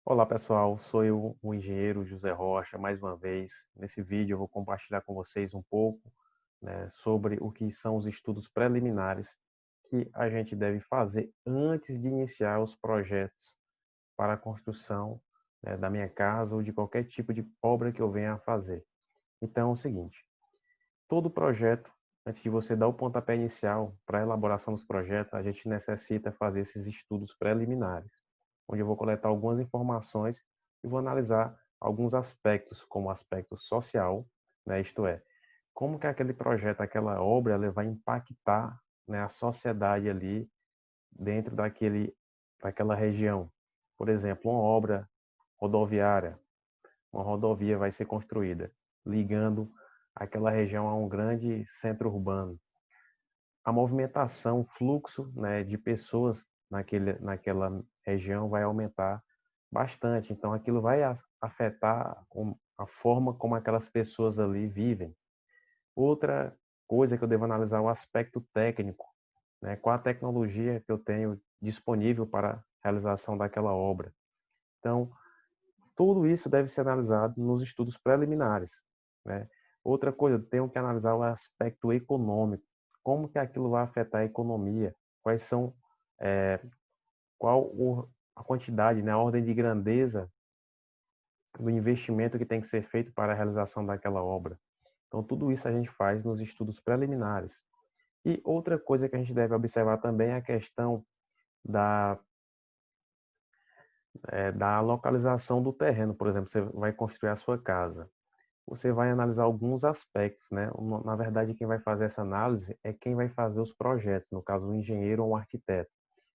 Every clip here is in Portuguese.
Olá pessoal, sou eu, o engenheiro José Rocha, mais uma vez. Nesse vídeo eu vou compartilhar com vocês um pouco, sobre o que são os estudos preliminares que a gente deve fazer antes de iniciar os projetos para a construção, da minha casa ou de qualquer tipo de obra que eu venha a fazer. Então é o seguinte, todo projeto, antes de você dar o pontapé inicial para a elaboração dos projetos, a gente necessita fazer esses estudos preliminares, onde eu vou coletar algumas informações e vou analisar alguns aspectos, como o aspecto social, isto é, como que aquele projeto, aquela obra, ela vai impactar, a sociedade ali dentro daquela região. Por exemplo, uma obra rodoviária, uma rodovia vai ser construída, ligando aquela região a um grande centro urbano. A movimentação, o fluxo, de pessoas naquela região vai aumentar bastante. Então, aquilo vai afetar a forma como aquelas pessoas ali vivem. Outra coisa que eu devo analisar é o aspecto técnico, qual a tecnologia que eu tenho disponível para a realização daquela obra. Então, tudo isso deve ser analisado nos estudos preliminares, né? Outra coisa, eu tenho que analisar o aspecto econômico, como que aquilo vai afetar a economia, quais são, eh, a quantidade, a ordem de grandeza do investimento que tem que ser feito para a realização daquela obra. Então, tudo isso a gente faz nos estudos preliminares. E outra coisa que a gente deve observar também é a questão da, da localização do terreno. Por exemplo, você vai construir a sua casa. Você vai analisar alguns aspectos, né? Na verdade, quem vai fazer essa análise é quem vai fazer os projetos, no caso, o engenheiro ou o arquiteto.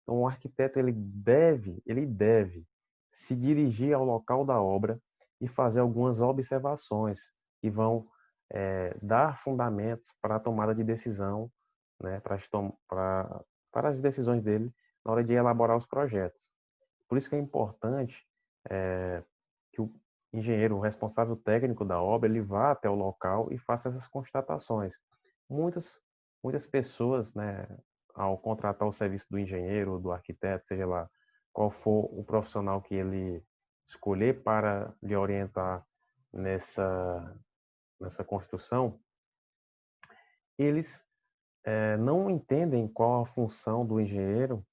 Então, o arquiteto ele deve se dirigir ao local da obra e fazer algumas observações que vão dar fundamentos para a tomada de decisão, né? Para as decisões dele na hora de elaborar os projetos. Por isso que é importante que o engenheiro, o responsável técnico da obra, ele vá até o local e faça essas constatações. Muitas, muitas pessoas, ao contratar o serviço do engenheiro, do arquiteto, seja lá qual for o profissional que ele escolher para lhe orientar nessa construção, eles não entendem qual a função do engenheiro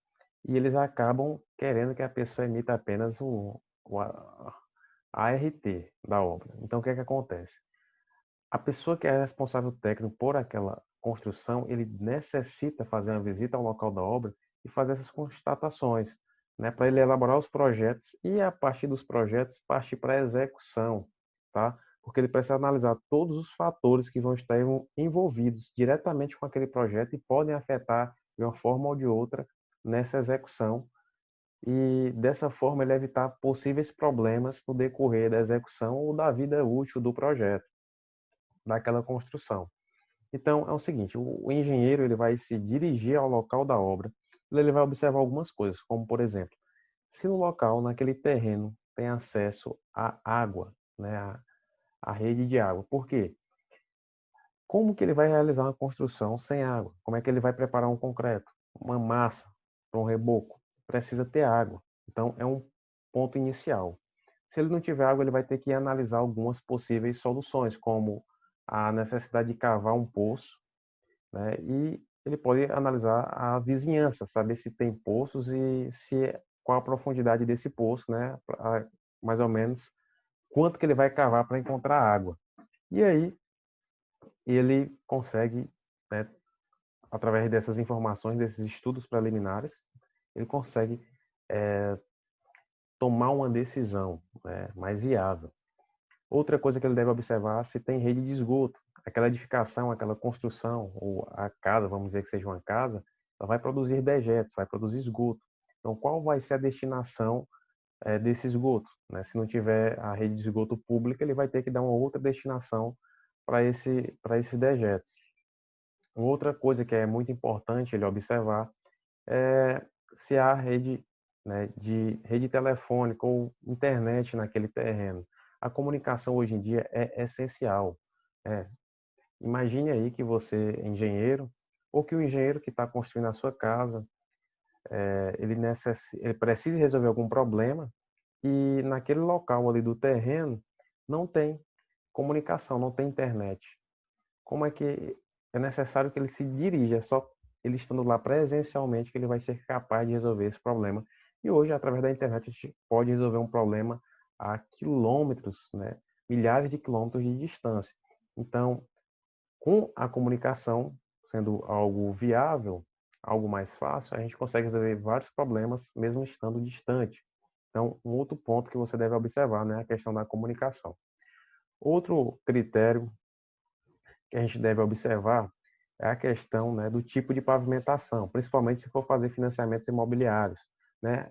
e eles acabam querendo que a pessoa emita apenas a ART da obra. Então, o que é que acontece? A pessoa que é responsável técnico por aquela construção, ele necessita fazer uma visita ao local da obra e fazer essas constatações, para ele elaborar os projetos e, a partir dos projetos, partir para a execução, tá? Porque ele precisa analisar todos os fatores que vão estar envolvidos diretamente com aquele projeto e podem afetar de uma forma ou de outra nessa execução e dessa forma ele evitar possíveis problemas no decorrer da execução ou da vida útil do projeto, daquela construção. Então é o seguinte, o engenheiro ele vai se dirigir ao local da obra, ele vai observar algumas coisas, como por exemplo, se no local, naquele terreno, tem acesso à água, a rede de água. Por quê? Como que ele vai realizar uma construção sem água? Como é que ele vai preparar um concreto, uma massa para um reboco? Precisa ter água. Então, é um ponto inicial. Se ele não tiver água, ele vai ter que analisar algumas possíveis soluções, como a necessidade de cavar um poço, e ele pode analisar a vizinhança, saber se tem poços e qual a profundidade desse poço, mais ou menos quanto que ele vai cavar para encontrar água. E aí ele consegue, né, através dessas informações, desses estudos preliminares, ele consegue tomar uma decisão, mais viável. Outra coisa que ele deve observar se tem rede de esgoto. Aquela edificação, aquela construção, ou a casa, vamos dizer que seja uma casa, ela vai produzir dejetos, vai produzir esgoto. Então, qual vai ser a destinação desse esgoto? Se não tiver a rede de esgoto pública, ele vai ter que dar uma outra destinação para esses dejetos. Outra coisa que é muito importante ele observar é se há rede, de rede telefônica ou internet naquele terreno. A comunicação hoje em dia é essencial. É, imagine aí que você é engenheiro ou que o engenheiro que está construindo a sua casa, ele precisa resolver algum problema e naquele local ali do terreno não tem comunicação, não tem internet. Como é que é necessário que ele se dirija? É só ele estando lá presencialmente que ele vai ser capaz de resolver esse problema. E hoje, através da internet, a gente pode resolver um problema a quilômetros, né? Milhares de quilômetros de distância. Então, com a comunicação sendo algo viável, algo mais fácil, a gente consegue resolver vários problemas mesmo estando distante. Então, um outro ponto que você deve observar, né, é a questão da comunicação. Outro critério que a gente deve observar é a questão, né, do tipo de pavimentação, principalmente se for fazer financiamentos imobiliários, né?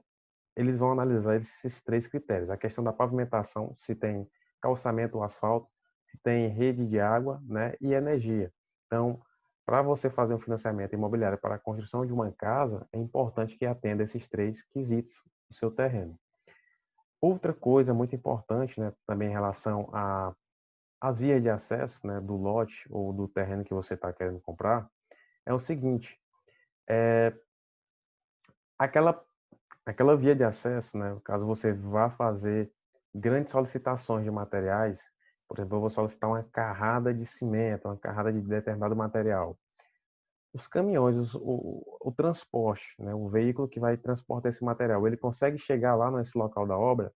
Eles vão analisar esses três critérios: a questão da pavimentação, se tem calçamento ou asfalto, se tem rede de água, né, e energia. Então, para você fazer um financiamento imobiliário para a construção de uma casa, é importante que atenda esses três quesitos do seu terreno. Outra coisa muito importante, né, também em relação às vias de acesso, né, do lote ou do terreno que você está querendo comprar, é o seguinte: aquela via de acesso, né, caso você vá fazer grandes solicitações de materiais, por exemplo, eu vou solicitar uma carrada de cimento, uma carrada de determinado material. Os caminhões, o transporte, né, o veículo que vai transportar esse material, ele consegue chegar lá nesse local da obra,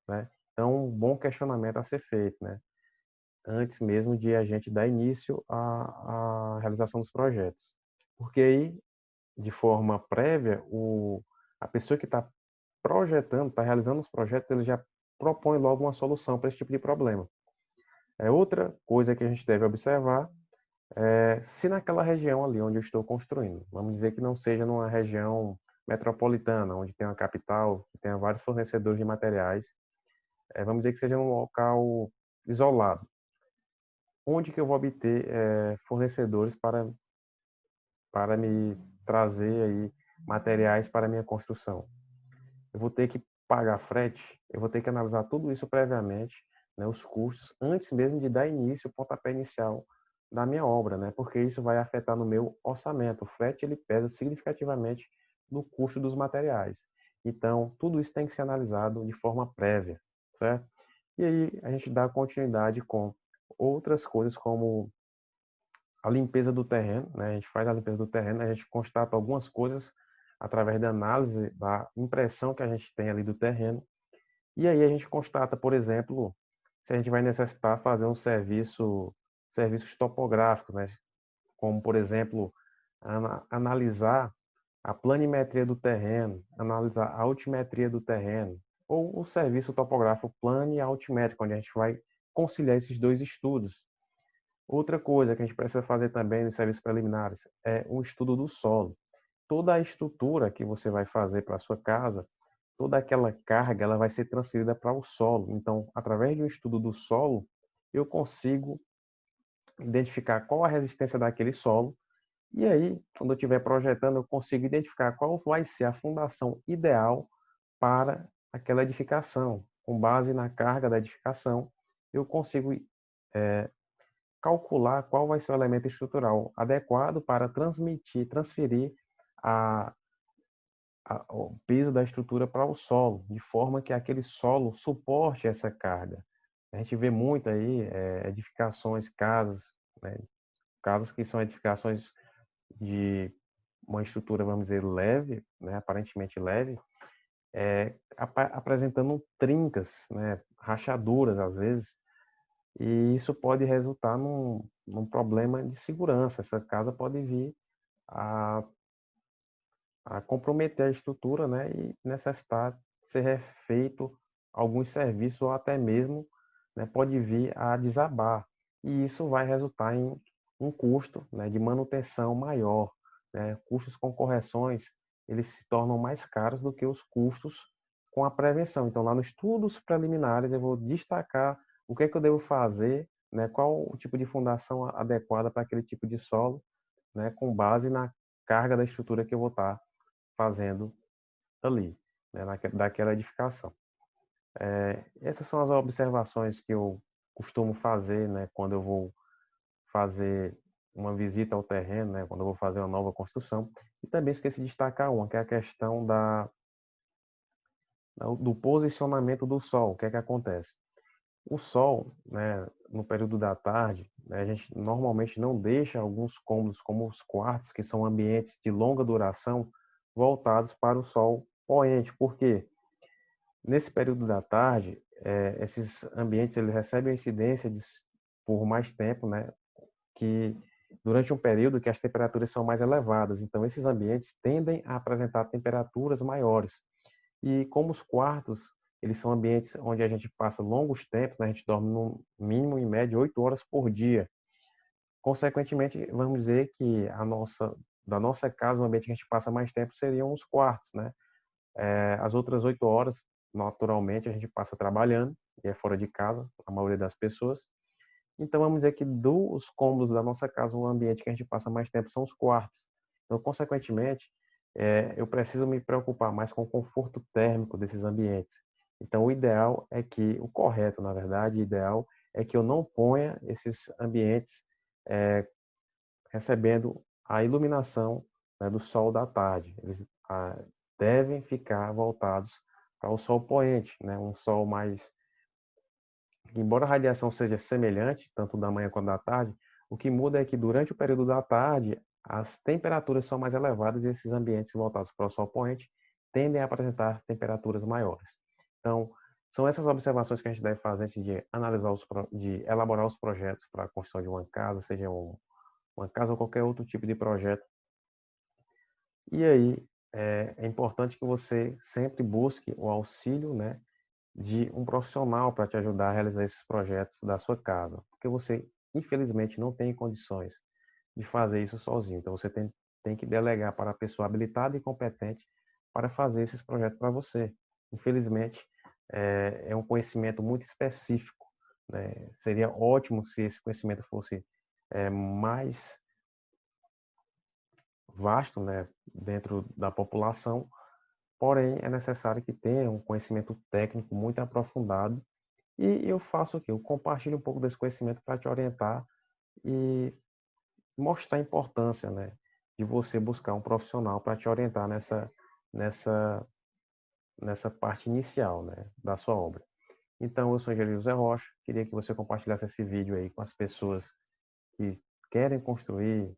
né? Então, um bom questionamento a ser feito, né? Antes mesmo de a gente dar início à realização dos projetos. Porque aí, de forma prévia, a pessoa que está projetando, está realizando os projetos, ele já propõe logo uma solução para esse tipo de problema. Outra coisa que a gente deve observar é se naquela região ali onde eu estou construindo, vamos dizer que não seja numa região metropolitana, onde tem uma capital, que tenha vários fornecedores de materiais, vamos dizer que seja num local isolado. Onde que eu vou obter fornecedores para me trazer aí materiais para a minha construção? Eu vou ter que pagar frete, eu vou ter que analisar tudo isso previamente, né, os custos, antes mesmo de dar início, o pontapé inicial da minha obra, né, porque isso vai afetar no meu orçamento. O frete ele pesa significativamente no custo dos materiais. Então, tudo isso tem que ser analisado de forma prévia, certo? E aí a gente dá continuidade com outras coisas como a limpeza do terreno, né? A gente faz a limpeza do terreno, a gente constata algumas coisas através da análise da impressão que a gente tem ali do terreno. E aí a gente constata, por exemplo, se a gente vai necessitar fazer serviços topográficos, né? Como, por exemplo, analisar a planimetria do terreno, analisar a altimetria do terreno, ou o serviço topográfico plano e altimétrico, onde a gente vai conciliar esses dois estudos. Outra coisa que a gente precisa fazer também nos serviços preliminares é um estudo do solo. Toda a estrutura que você vai fazer para a sua casa, toda aquela carga, ela vai ser transferida para o solo. Então, através de um estudo do solo, eu consigo identificar qual a resistência daquele solo. E aí, quando eu estiver projetando, eu consigo identificar qual vai ser a fundação ideal para aquela edificação. Com base na carga da edificação, eu consigo calcular qual vai ser o elemento estrutural adequado para transferir a, o peso da estrutura para o solo, de forma que aquele solo suporte essa carga. A gente vê muito aí edificações, casas, né, casas que são edificações de uma estrutura, vamos dizer, leve, né, aparentemente leve, apresentando trincas, né, rachaduras às vezes, e isso pode resultar num problema de segurança. Essa casa pode vir a, a comprometer a estrutura, né, e necessitar ser refeito alguns serviços ou até mesmo, né, pode vir a desabar. E isso vai resultar em um custo, né, de manutenção maior, né? Custos com correções, eles se tornam mais caros do que os custos com a prevenção. Então, lá nos estudos preliminares, eu vou destacar o que é que eu devo fazer, né, qual o tipo de fundação adequada para aquele tipo de solo, né, com base na carga da estrutura que eu vou estar fazendo ali, né, daquela edificação. Essas são as observações que eu costumo fazer, né, quando eu vou fazer uma visita ao terreno, né, quando eu vou fazer uma nova construção. E também esqueci de destacar uma, que é a questão do posicionamento do sol. O que é que acontece? O sol, né, no período da tarde, né, a gente normalmente não deixa alguns cômodos, como os quartos, que são ambientes de longa duração, voltados para o sol poente. Por quê? Nesse período da tarde, esses ambientes eles recebem a incidência por mais tempo, né, que durante um período que as temperaturas são mais elevadas. Então, esses ambientes tendem a apresentar temperaturas maiores. E como os quartos, eles são ambientes onde a gente passa longos tempos, né? A gente dorme no mínimo, em média, 8 horas por dia. Consequentemente, vamos dizer que da nossa casa, o ambiente que a gente passa mais tempo seriam os quartos, né? As outras 8 horas, naturalmente, a gente passa trabalhando, e é fora de casa, a maioria das pessoas. Então, vamos dizer que dos cômodos da nossa casa, o ambiente que a gente passa mais tempo são os quartos. Então, consequentemente, eu preciso me preocupar mais com o conforto térmico desses ambientes. Então, o correto, na verdade, o ideal é que eu não ponha esses ambientes eh, recebendo a iluminação, né, do sol da tarde. Eles devem ficar voltados para o sol poente, né, um sol mais. Embora a radiação seja semelhante, tanto da manhã quanto da tarde, o que muda é que durante o período da tarde, as temperaturas são mais elevadas e esses ambientes voltados para o sol poente tendem a apresentar temperaturas maiores. Então, são essas observações que a gente deve fazer antes de de elaborar os projetos para a construção de uma casa, seja uma casa ou qualquer outro tipo de projeto. E aí, é importante que você sempre busque o auxílio, né, de um profissional para te ajudar a realizar esses projetos da sua casa, porque você, infelizmente, não tem condições de fazer isso sozinho. Então, você tem que delegar para a pessoa habilitada e competente para fazer esses projetos para você. Infelizmente, é um conhecimento muito específico, né? Seria ótimo se esse conhecimento fosse mais vasto, né, dentro da população, porém é necessário que tenha um conhecimento técnico muito aprofundado. E eu faço o quê? Eu compartilho um pouco desse conhecimento para te orientar e mostrar a importância, né, de você buscar um profissional para te orientar nessa, nessa parte inicial, né, da sua obra. Então, eu sou o engenheiro José Rocha, queria que você compartilhasse esse vídeo aí com as pessoas que querem construir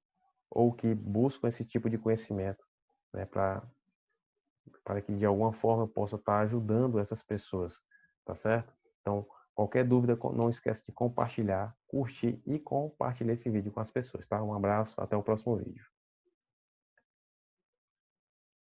ou que buscam esse tipo de conhecimento, né, para que de alguma forma eu possa estar ajudando essas pessoas, tá certo? Então, qualquer dúvida, não esquece de compartilhar, curtir e compartilhar esse vídeo com as pessoas, tá? Um abraço, até o próximo vídeo.